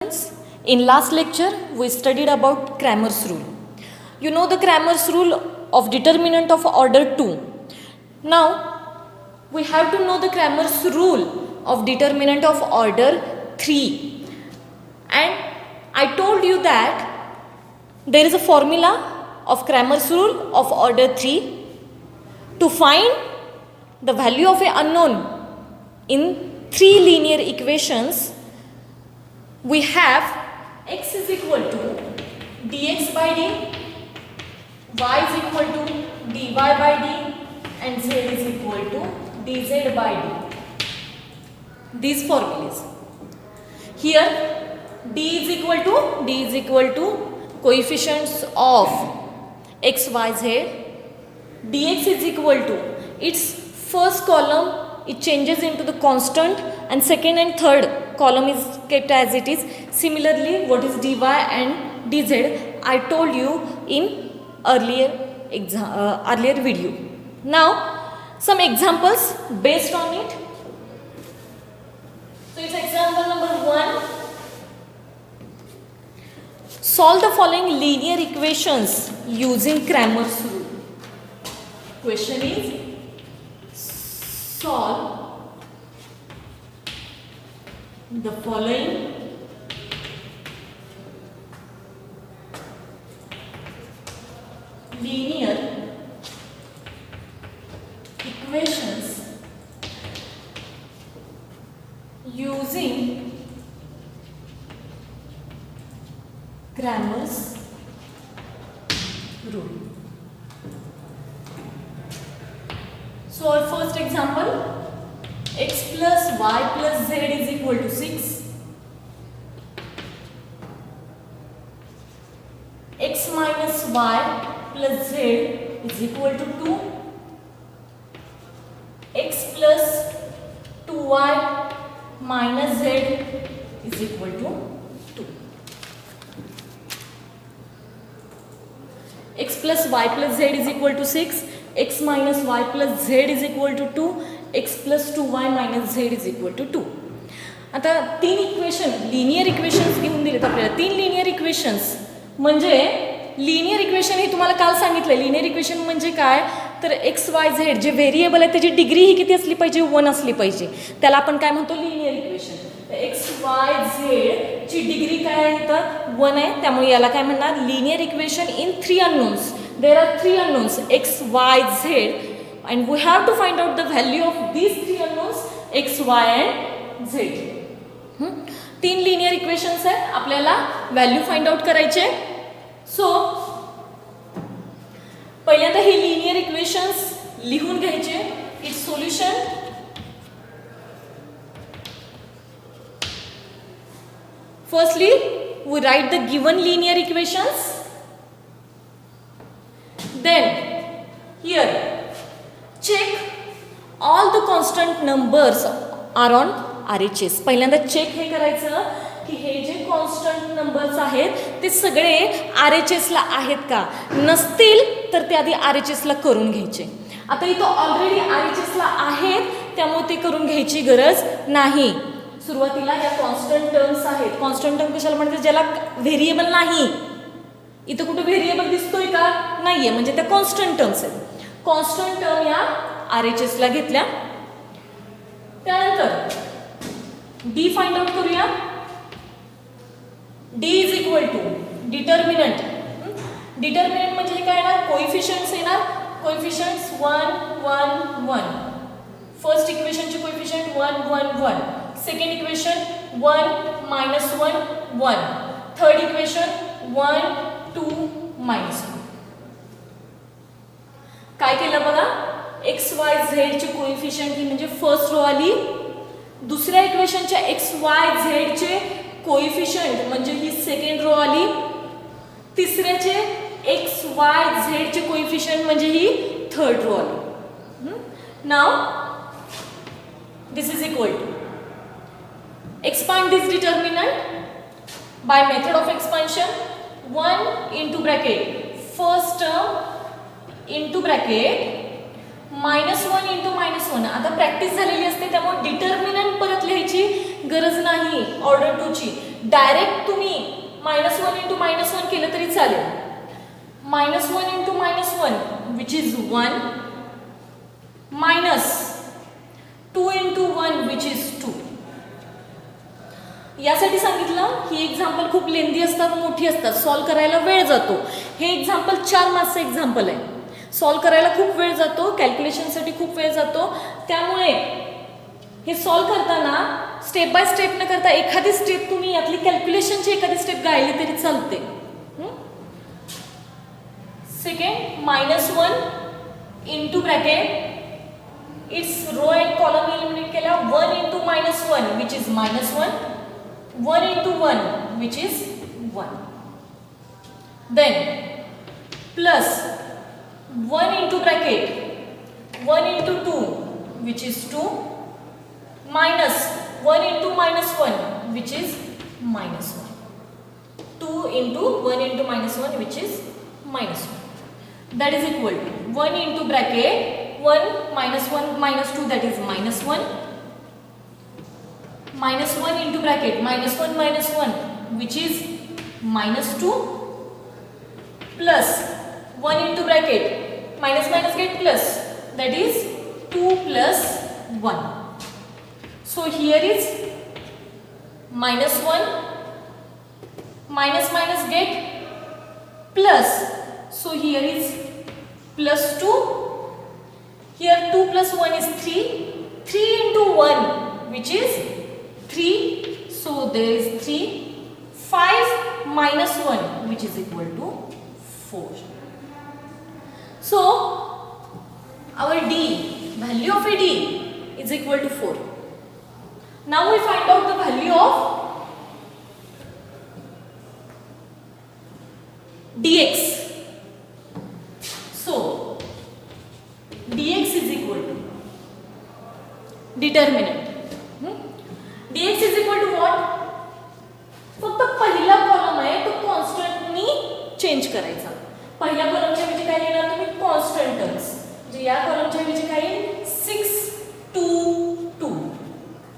students, in last lecture we studied about Cramer's rule. You know the Cramer's rule of determinant of order 2. Now we have to know the Cramer's rule of determinant of order 3. And I told you that there is a formula of Cramer's rule of order 3 to find the value of an unknown in 3 linear equations. We have x is equal to dx by d, y is equal to dy by d, and z is equal to dz by d. These formulas. Here d is equal to coefficients of x, y, z. Dx is equal to its first column, it changes into the constant, and second and third column is kept as it is. Similarly, what is dy and dz I told you in earlier video. Now some examples based on it. So it's example number 1. Solve the following linear equations using Cramer's rule. Question is, solve the following linear equations using Cramer's rule. So our first example, x plus y plus z is equal to 6. X minus y plus z is equal to 2. X plus 2y minus z is equal to 2. X plus y plus z is equal to 6. X minus y plus z is equal to 2. X plus 2y minus z is equal to 2. आता 3 equation linear equations घेऊन दिलेत आपल्याला. 3 linear equations म्हणजे linear equation हे तुम्हाला काल सांगितलं. Linear equation म्हणजे काय, तर एक्स वाय झेड जे व्हेरिएबल आहे त्याची डिग्री ही किती असली पाहिजे, 1 असली पाहिजे. त्याला आपण काय म्हणतो, linear equation. X Y Z ची डिग्री काय आहे तर 1 आहे, त्यामुळे याला काय म्हणणार, linear equation in 3 unknowns. There are 3 unknowns X Y Z and we have to find out the value of these 3 unknowns x, y and z. 3 linear equations आहेत, आपल्याला व्हॅल्यू फाइंड आउट करायचे. सो पहिल्यांदा हे लिनियर इक्वेशन्स लिहून घ्यायचे. It's solution. Firstly, we write the given linear equations. Then here check all the constant numbers are on RHS. पहिल्यांदा check हे करायचं की हे जे constant numbers आहेत ते सगळे RHS ला आहेत का, नसतील तर ते आधी RHS ला करून घ्यायचे. आता इथं ऑलरेडी RHS ला आहेत त्यामुळे ते करून घ्यायची गरज नाही. सुरुवातीला या कॉन्स्टंट टर्म्स आहेत. कॉन्स्टंट टर्म कशाला म्हणतात, ज्याला व्हेरिएबल नाही. इथं कुठे व्हेरिएबल दिसतोय का, नाहीये, म्हणजे त्या कॉन्स्टंट टर्म्स आहेत. कॉन्स्टंट टर्म या RHS ला घेतल्या. त्यानंतर D फाइंड आउट करूया. D is equal to determinant. Determinant म्हणजे काय येणार, कोएफिशियंट्स येणार. कोएफिशियंट्स 1 1 1. फर्स्ट इक्वेशनचे coefficient 1 1 1. Second equation 1 minus 1 1. Third equation 1 2 minus 1. काय केलं बघा, एक्स वाय झेड चे कोएफिशियंट ही म्हणजे फर्स्ट रो आली. दुसऱ्या इक्वेशनच्या एक्स वाय झेड चे कोएफिशियंट म्हणजे ही सेकंड रो आली. तिसऱ्याचे एक्स वाय झेड चे कोएफिशियंट म्हणजे ही थर्ड रो आली. Now this is equal to expand this determinant by method of expansion. 1 into bracket first term into bracket -1 into -1. आता प्रॅक्टिस झालेली असते त्यामुळे डिटर्मिनंट परत लिहायची गरज नाही ऑर्डर 2 ची. डायरेक्ट तुम्ही -1 इंटू -1 केलं तरी चालेल. -1 into -1 which is 1 minus 2 into 1 which is 2. यासाठी सांगितलं ही एक्झाम्पल खूप लेंदी असतात, मोठी असतात, सॉल्व करायला वेळ जातो. हे एक्झाम्पल 4 मार्क्सचं एक्झाम्पल आहे. सॉल्व करायला खूप वेळ जातो, कॅल्क्युलेशनसाठी खूप वेळ जातो. त्यामुळे हे सॉल्व करताना स्टेप बाय स्टेप न करता एखादी स्टेप तुम्ही यातली कॅल्क्युलेशनची एखादी स्टेप गायली तरी चालते. Second -1 into bracket it's row and column eliminate केला. 1 into -1 which is -1. 1 into 1 which is 1. Then plus 1 into bracket 1 into 2 which is 2 minus 1 into -1 which is -1. 2 into 1 into -1 which is -1. That is equal to 1 into bracket 1 minus 1 minus 2 that is -1. -1 into bracket -1 minus 1 which is -2 plus 1 into bracket minus minus get plus that is 2 plus 1. So here is -1 minus minus get plus, so here is plus 2, here 2 plus 1 is 3, 3 into 1 which is 3, so there is 3, 5 minus 1 which is equal to 4. So our D, value of a D is equal to 4. Now we find out the value of dx. So dx is equal to determinant. dx is equal to what? फक्त पहिला column आहे तो कॉन्स्टंटनी change करायचा. पहिल्या कॉलमच्या ऐवजी काय लिहिणार तुम्ही? Constant terms. म्हणजे या कॉलमच्या ऐवजी काय येईल? 6 2 2.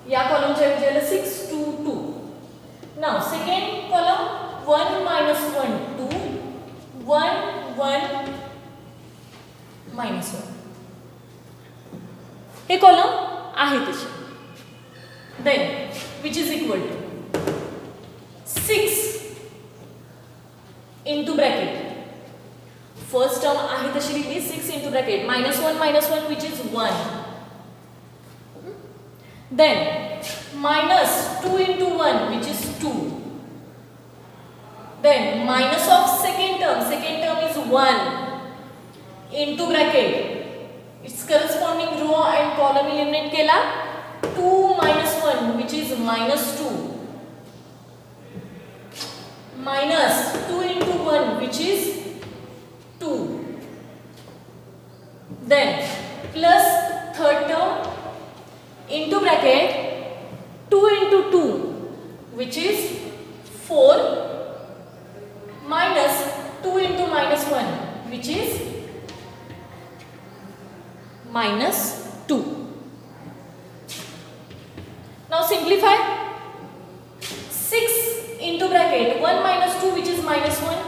या कॉलमच्या ऐवजी आलं 6 2 2. Now second column 1 minus 1 2 1 1 minus 1. हे कॉलम आहे तसे. Then which is equal to 6 into bracket. First term आहे तशी लिहिली 6 into bracket -1 which is 1. Then minus 2 into 1 which is 2. Then minus of second term is 1 into bracket. Its corresponding row and column eliminate केला. 2 minus 1 which is -2 minus 2 into 1 which is 2. Then plus third term into bracket 2 into 2 which is 4 minus 2 into -1 which is -2. Now simplify. 6 into bracket 1 minus 2 which is -1.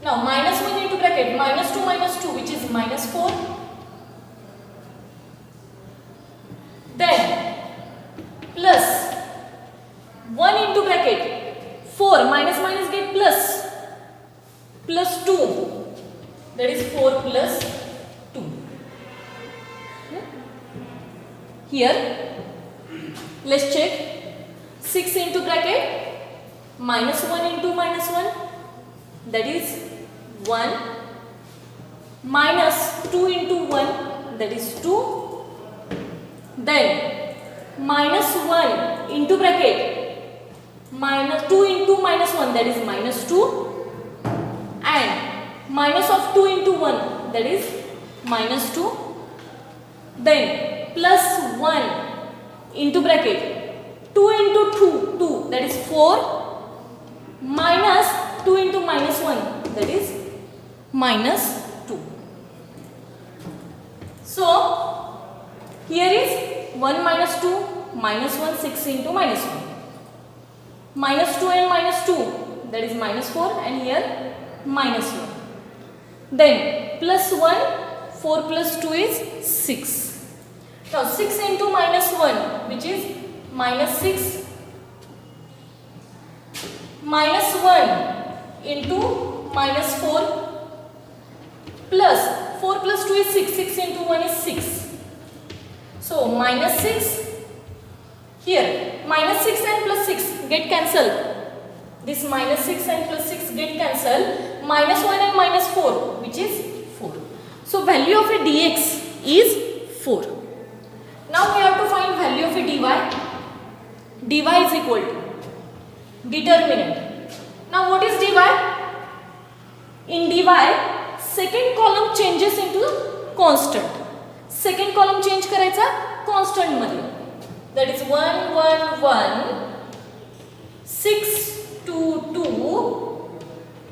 Now -1 into bracket -2 minus 2 which is -4. Then plus 1 into bracket 4 minus minus get plus 2 that is 4 plus 2. Here let's check. 6 into bracket -1 into -1 that is 1 minus 2 into 1 that is 2. Then -1 into bracket -2 into -1 that is -2 and minus of 2 into 1 that is -2. Then plus 1 into bracket 2 into 2 that is 4 minus 2 into -1 that is -2. So here is 1 minus 2 minus 1 6 into -1. minus 2 and minus 2, that is minus 4, and here minus 1. Then plus 1, 4 plus 2 is 6. Now 6 into minus 1, which is minus 6, minus 1 into minus 4, plus 4 plus 2 is 6, 6 into 1 is 6. So minus 6, here minus 6 and plus 6 get cancelled. This minus 6 and plus 6 get cancelled. Minus 1 and minus 4, which is 4. So value of a dx is 4. Now we have to find value of a dy. dy is equal to determinant. Now what is dy? In dy, second column changes into constant. Second column change करायचा constant मध्ये. That is 1 1 1 6 2 2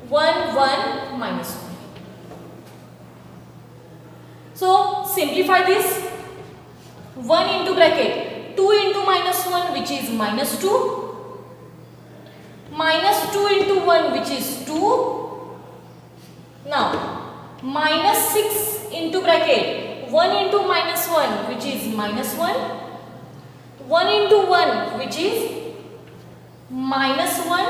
1 1 minus 1. So simplify this. 1 into bracket 2 into minus 1, which is minus 2, minus 2 into 1, which is 2. Now minus 6 into bracket 1 into minus 1, which is minus 1, 1 into 1, which is minus 1,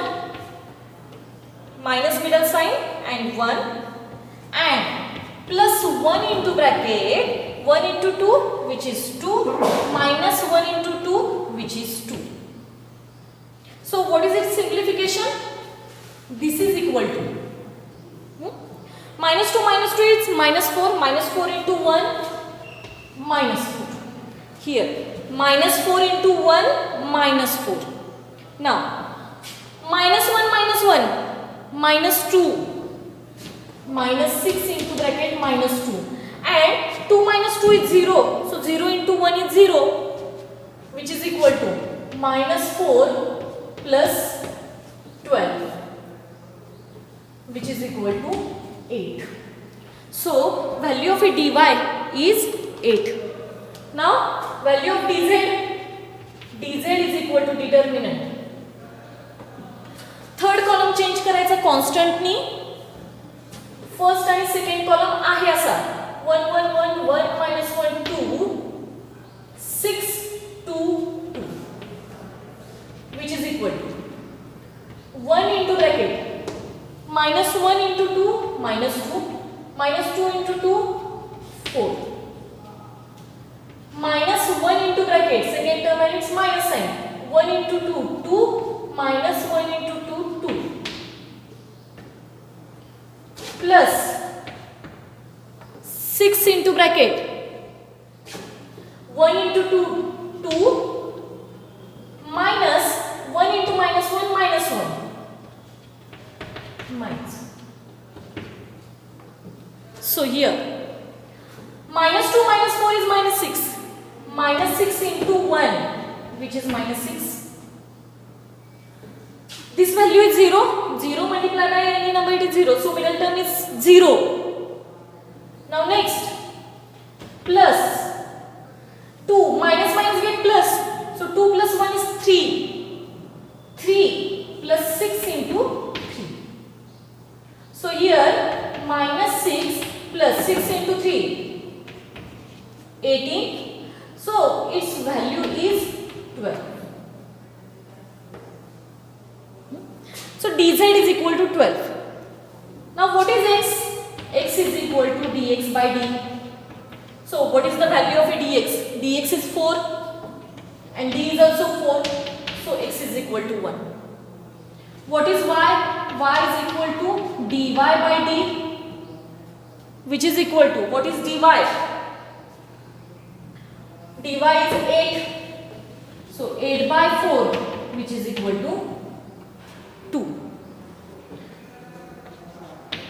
minus middle sign and 1, and plus 1 into bracket 1 into 2, which is 2, minus 1 into 2, which is 2. So what is its simplification? This is equal to minus 2 is minus 4, minus 4 into 1, minus 4. Here minus 4 into 1, minus 4. Now minus 1, minus 2, minus 6 into bracket minus 2, and 2 minus 2 is 0. So 0 into 1 is 0, which is equal to minus 4 plus 12, which is equal to 8. So value of a dy is 8. Now value of dz is equal to determinant. Third column change करायचा constant knee. First and second column आहे असा 1 1 1 1 minus 1 2 6 2 2, which is equal to 1 into bracket minus 1 into 2, minus 2, minus 2 into 2, 4, minus 1 into bracket second term and its minus sign, 1 into 2 2, minus 1 into 2 2, plus 6 into bracket 1 into 2 2, minus 1 into minus 1 minus 1, minus. So here minus 2 minus 4 is minus 6, minus 6 into 1, which is minus 6. This value is 0, 0 multiplied by any number, it is 0, so middle term is 0. Now next, plus 2, minus minus get plus, so 2 plus 1 is 3, 3 plus 6 into 3. So here minus 6 plus 6 into 3, 18, so its value is 12. So dz is equal to 12. Now what is x? X is equal to dx by d. So what is the value of a dx? Dx is 4 and d is also 4. So x is equal to 1. What is y? Y is equal to dy by d, which is equal to, what is dy? Dy is 8. So 8 by 4, which is equal to 2.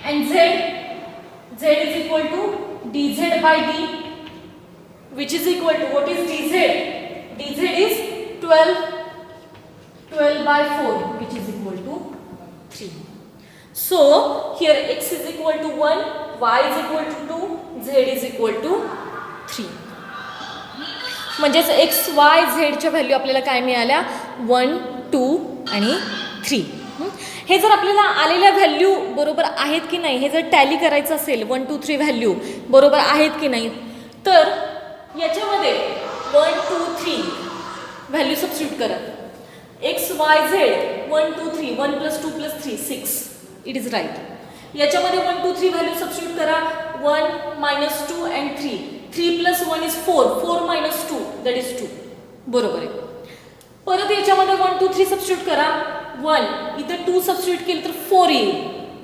And z is equal to dz by d, which is equal to, what is dz? Dz is 12 by 4, which is equal to 3. So here x is equal to 1, y is equal to 2, z is equal to 3. म्हणजेच x y z च्या value आपल्याला काय मिळाल्या 1 2 आणि 3. हे जर आपल्याला आलेल्या value बरोबर आहेत की नाही हे जर टॅली करायचं असेल 1 2 3 व्हॅल्यू बरोबर आहेत की नाही तर याच्यामध्ये 1 2 3 व्हॅल्यू सबस्टिट्यूट करा. X Y Z 1 2 3 1 + 2 + 3 6 it is right. याच्यामध्ये 1 2 3 व्हॅल्यू सबस्टिट्यूट करा 1 - 2 and 3 3 + 1 is 4 4 - 2 that is 2 बरोबर आहे. परत याच्यामध्ये 1 2 3 सबस्टिट्यूट करा 1 इथं 2 सबस्टिट्यूट केलं तर 4 येईल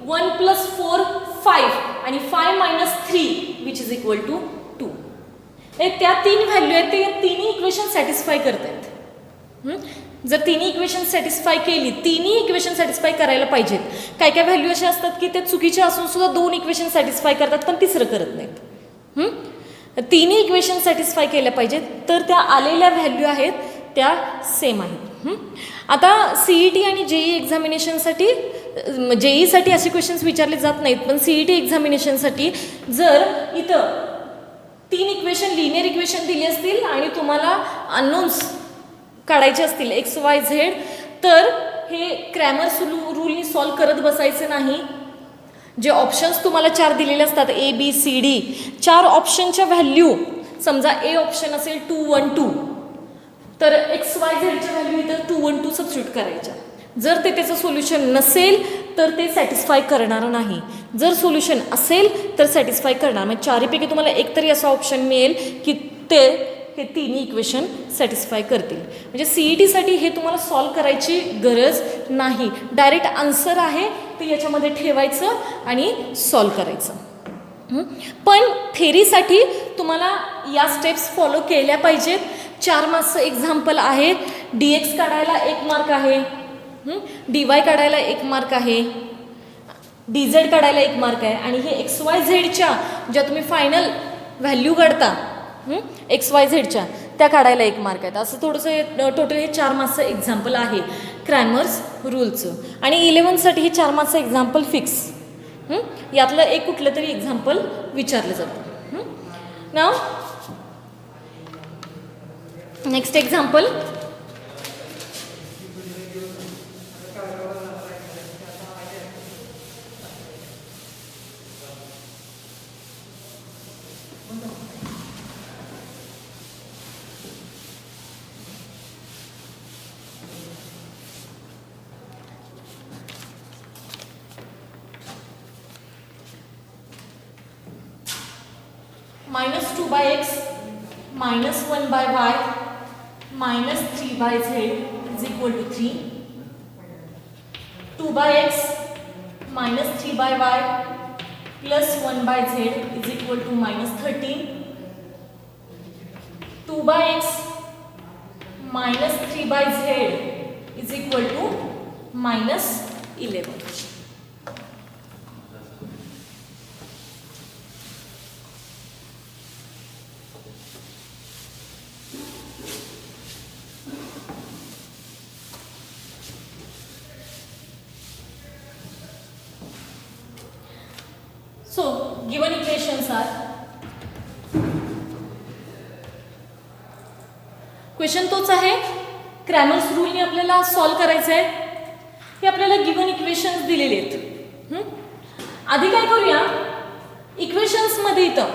1 + 4 5 आणि 5 - 3 विच इज इक्वल टू 2. हे त्या 3 व्हॅल्यू आहेत ते या तिन्ही इक्वेशन सॅटिस्फाय करतात. जर तिन्ही इक्वेशन सॅटिस्फाय केली तिन्ही इक्वेशन सॅटिस्फाय करायला पाहिजेत. काय काय व्हॅल्यू असे असतात की ते चुकीचे असून सुद्धा 2 इक्वेशन सॅटिस्फाय करतात पण तिसरं करत नाहीत. तिन्ही इक्वेशन सॅटिस्फाय केल्या पाहिजेत तर त्या आलेल्या व्हॅल्यू आहेत त्या सेम आहेत. आता CET आणि JEE एक्झामिनेशनसाठी JEEसाठी असे क्वेश्चन्स विचारले जात नाहीत पण CET एक्झामिनेशनसाठी जर इथं 3 इक्वेशन लिनियर इक्वेशन दिली असतील आणि तुम्हाला अननोन्स काढायचे असतील एक्स वाय झेड तर हे क्रॅमर्स रूलनी सॉल्व करत बसायचं नाही. जे ऑप्शन्स तुम्हाला 4 दिलेले असतात ABCD 4 ऑप्शनच्या व्हॅल्यू समजा A ऑप्शन असेल 2 1 2 तर एक्स वाय झेडच्या व्हॅल्यू इथं 2 1 2 सबस्टिट्यूट करायच्या. जर ते त्याचं सोल्युशन नसेल तर ते सॅटिस्फाय करणार नाही. जर सोल्युशन असेल तर सॅटिस्फाय करणार. म्हणजे 4पैकी तुम्हाला एकतरी असा ऑप्शन मिळेल की ते हे तिन्ही इक्वेशन सॅटिस्फाय करतील. म्हणजे CETसाठी हे तुम्हाला सॉल्व करायची गरज नाही. डायरेक्ट आन्सर आहे ते याच्यामध्ये ठेवायचं आणि सॉल्व करायचं. पण थेरीसाठी तुम्हाला या स्टेप्स फॉलो केल्या पाहिजेत. 4 मार्क्सचं एक्झाम्पल आहे. DX काढायला 1 मार्क आहे, DY काढायला 1 मार्क आहे, DZ काढायला 1 मार्क आहे आणि हे XYZच्या ज्या तुम्ही फायनल व्हॅल्यू काढता XYZच्या त्या काढायला 1 मार्क आहेत. असं थोडंसं टोटल हे 4 मार्क्सचं एक्झाम्पल आहे क्रॅमर्स रूलचं. आणि 11साठी हे 4 मार्क्सचं एक्झाम्पल फिक्स. यातलं एक कुठलं तरी एक्झाम्पल विचारलं जातं. नाव next example -2/x -1/y -3/z is equal to 3. 2/x -3/y plus 1/z is equal to -13. 2/x -3/z is equal to -11. So, given equations are question तोच आहे. क्रॅमर्स रूलने आपल्याला सॉल्व करायचं आहे. हे आपल्याला गिवन इक्वेशन्स दिलेले आहेत. आधी काय करूया इक्वेशन्समध्ये इथं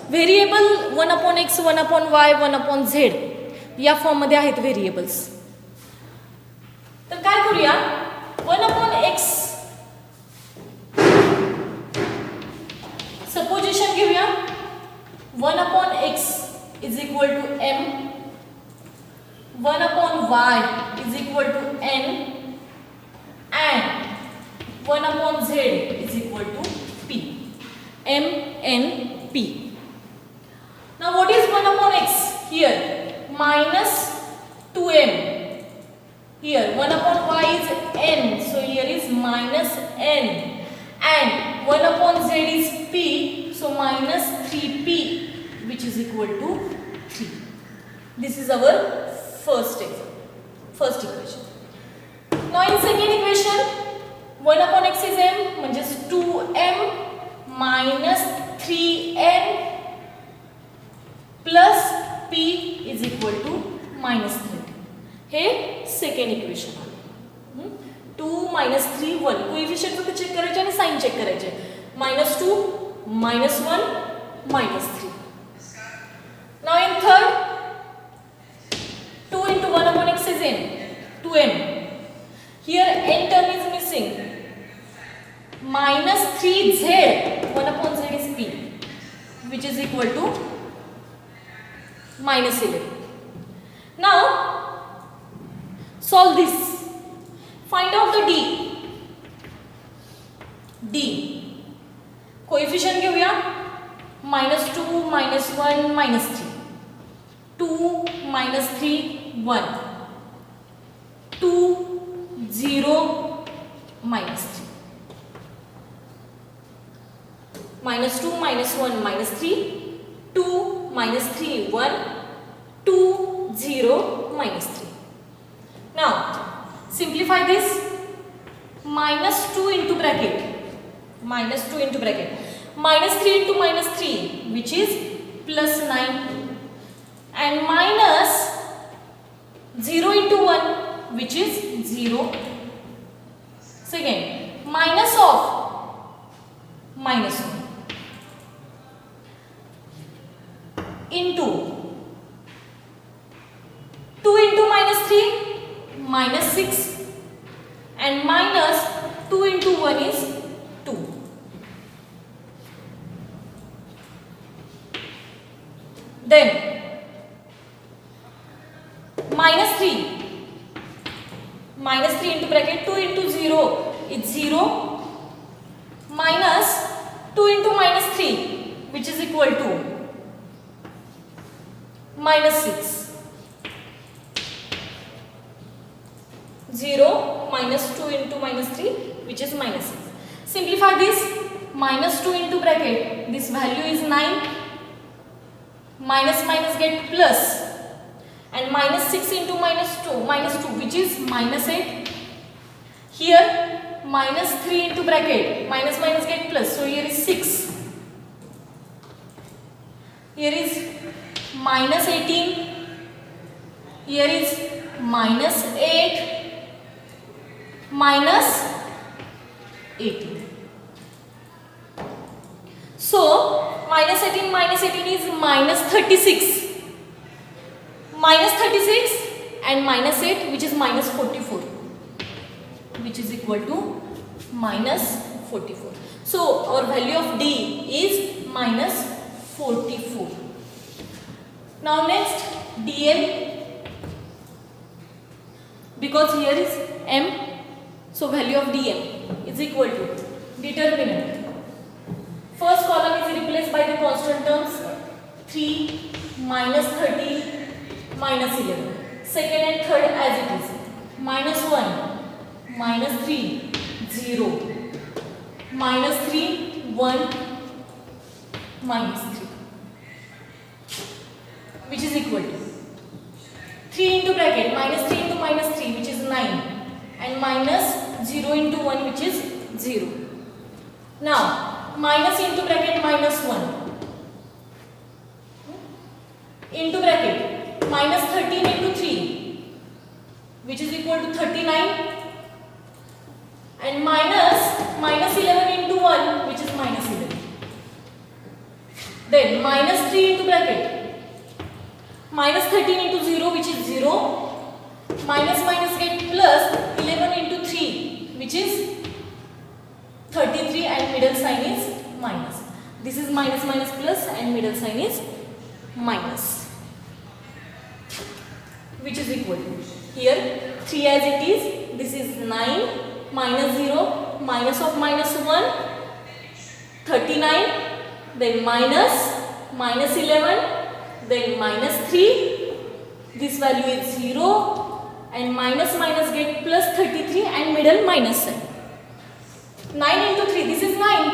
व्हेरिएबल 1/x 1/y 1/z या फॉर्ममध्ये आहेत व्हेरिएबल्स. तर काय करूया 1/x सपोजिशन घेऊया 1/x is equal to m 1/y is equal to n and 1/z is equal to p. m n p. Now what is 1/x here? -2m. Here 1/y is n, so here is -n and 1/z is p, so -3p which is equal to 3. This is our first equation. Now in second equation 1/x is m म्हणजे 2m -3n plus p is equal to -30. हे second equation आहे. 2 -3 1 coefficient फक्त check करायचे आणि sign check करायचे. -2 -1 -3. Now in third, 2 into 1 upon x is n, 2n. Here n term is missing. -3z 1 upon z is p, which is equal to -11. Now solve this. Find out the d. Coefficient घेऊया. -2 -1 -3. 2 -3 1. 2 0 -3. -2 -1 -3. 2 -3 1. 2 0 -3. Now simplify this. -2 into bracket. -2 into bracket. -3 into -3, which is +9, and -0 into 1, which is 0. Second, minus of -1 into 2 into -3 -6, and -2 into 1 is 2. Then -3 into bracket. 2 into 0 is 0, -2 into -3, which is equal to -6. 0 -2 into -3, which is -6. Simplify this. -2 into bracket. This value is 9. Minus get plus, and -6 into -2, which is -8. Here -3 into bracket. Minus get plus, so here is 6. Here is -18. Here is -8 -18. So -18 is -36. -36 and -8, which is -44, which is equal to -44. So our value of D is -44. Now next, dm, because here is m, so value of dm is equal to determinant. First column is replaced by the constant terms 3, -30, -11. Second and third as it is. -1, -3, 0. -3, 1, -3. Which is equal to 3 into bracket. -3 into -3, which is 9. And -0 into 1, which is 0. Now minus into bracket -1 into bracket -13 into 3, which is equal to 39, and -11 into 1, which is -11. Then -3 into bracket -13 into 0, which is 0, minus get plus 11 into 3, which is 33, and middle sign is minus. This is minus plus, and middle sign is minus, which is equal to here 3 as it is. This is 9 -0 minus of -1 39, then -11, then -3. This value is 0, and minus get plus 33, and middle minus sign. 9 into 3, this is 9.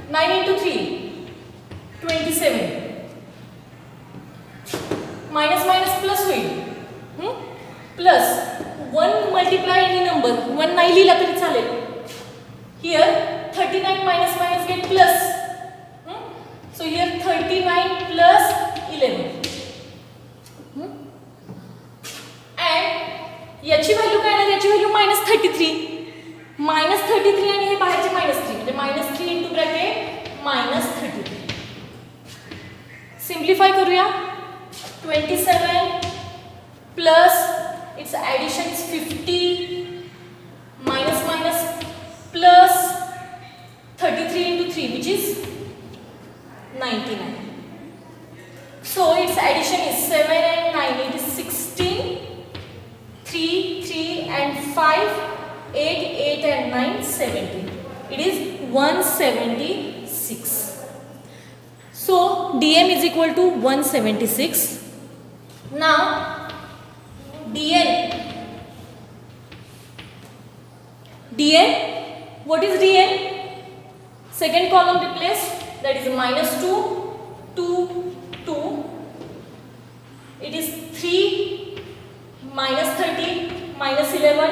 9 into 3, 27. Minus plus होईल. Plus 1 multiply any number. 1 नाही लिहिला तरी चालेल. Here 39 minus get plus. So here 39 plus 11. And याची value काय येणार, याची value -33. -33 आणि हे बाहेरचे -3 म्हणजे -3 इंटू ब्रॅकेट -33. सिम्प्लिफाय करूया. 27 plus it's addition is 50 minus minus plus 33 into 3 which is 99. So its addition is 7 and 9. It is 16. 3, 3 and 5, 8, 8 and 9, 17. It is 176. So dm is equal to 176. Now dn. What is dn? Second column replace, that is -2, 2, 2. It is 3, -30, -11,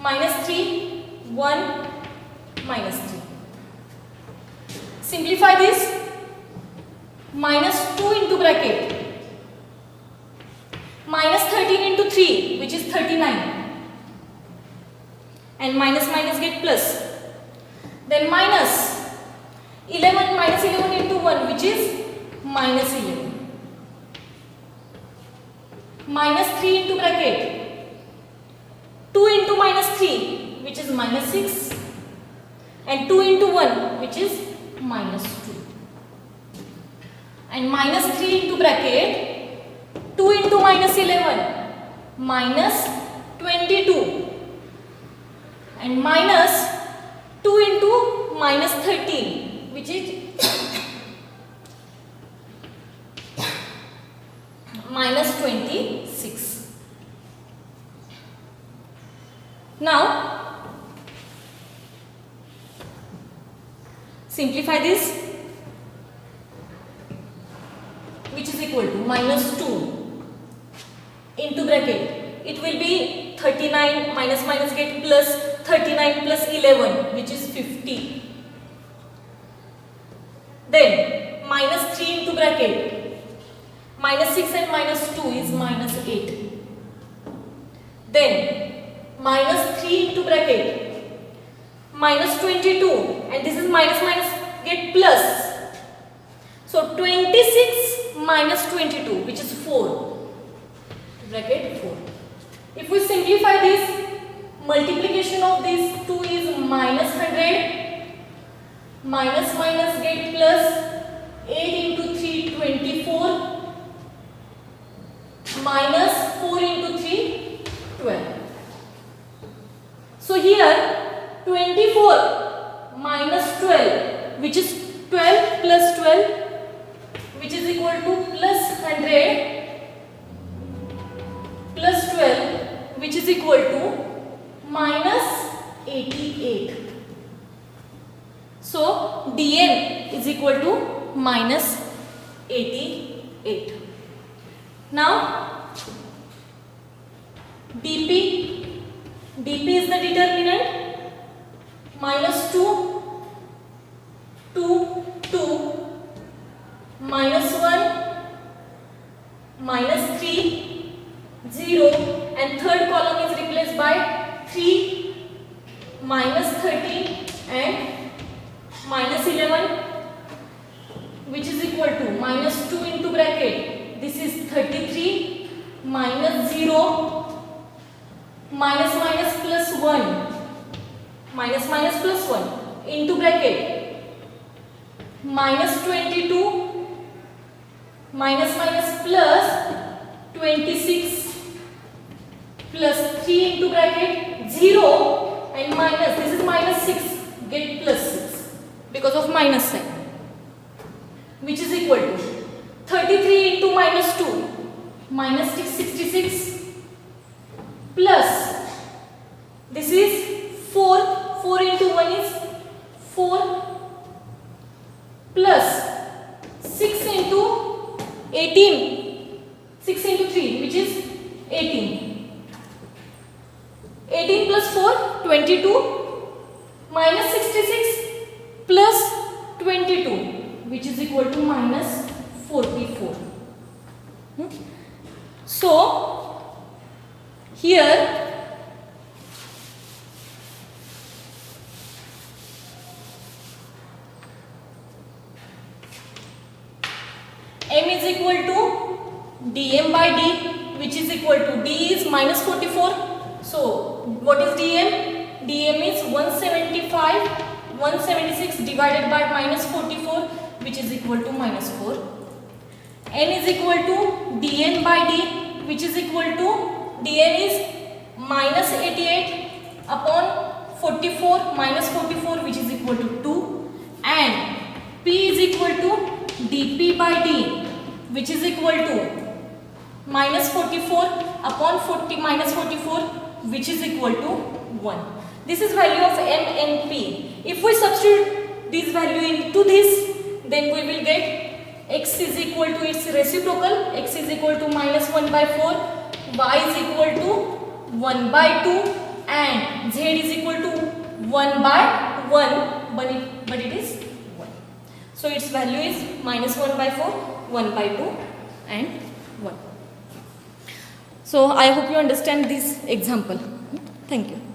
-3, 1, -3. Simplify this. -2 into bracket. -13 into 3 which is 39. And minus minus get plus. Then -11 into 1 which is -11. -3 into bracket. 2 into -3 which is -6. And 2 into 1 which is -2. And -3 into bracket. 2 into -11 -22. And -2 into -13 which is -26. Now simplify this, which is equal to -2 into bracket. It will be 39 minus minus get plus 39 plus 11 which is 50. Then -3 into bracket. -6 and -2 is -8. Then -3 into bracket. -22 and this is minus minus get plus. So 26 minus 22 which is 4. Bracket 4. If we simplify this, multiplication of these two is -100 minus minus get plus 8 into 3 24 minus 4 into 3 12. So here 24 minus 12 which is 12 plus 12 which is equal to plus 100 plus 12 which is equal to -88. So dn is equal to -88. Now dp is the determinant. -2 2 2 -1 -3 0 and third column is replaced by 3 -13 and -11 which is equal to -2 into bracket. This is 33 -0 minus minus plus 1 minus minus plus 1 into bracket -22 minus minus plus 26 plus 3 into bracket 0 and minus, this is -6 get plus 6 because of minus sign which is equal to 33 into -2 -66 plus this is 4 into 1 is 4 plus 6 into 18 6 into 3 which is 18 18 plus 4 22 minus 66 plus 22 which is equal to -44. So Here m is equal to dm by d, which is equal to d is minus 44. So what is dm? dm is 176 divided by minus 44, which is equal to minus 4. n is equal to dn by d, which is equal to dn is minus 88 upon 44 minus 44, which is equal to 2, and p is equal to dp by d, which is equal to minus 44 upon minus 44, which is equal to 1. This is value of m and p. If we substitute this value into this, then we will get x is equal to its reciprocal, x is equal to minus 1 by 4, y is equal to 1 by 2, and z is equal to 1 by 1, but it is 1. So its value is minus 1 by 4, 1 by 2, and 1. So I hope you understand this example. Thank you.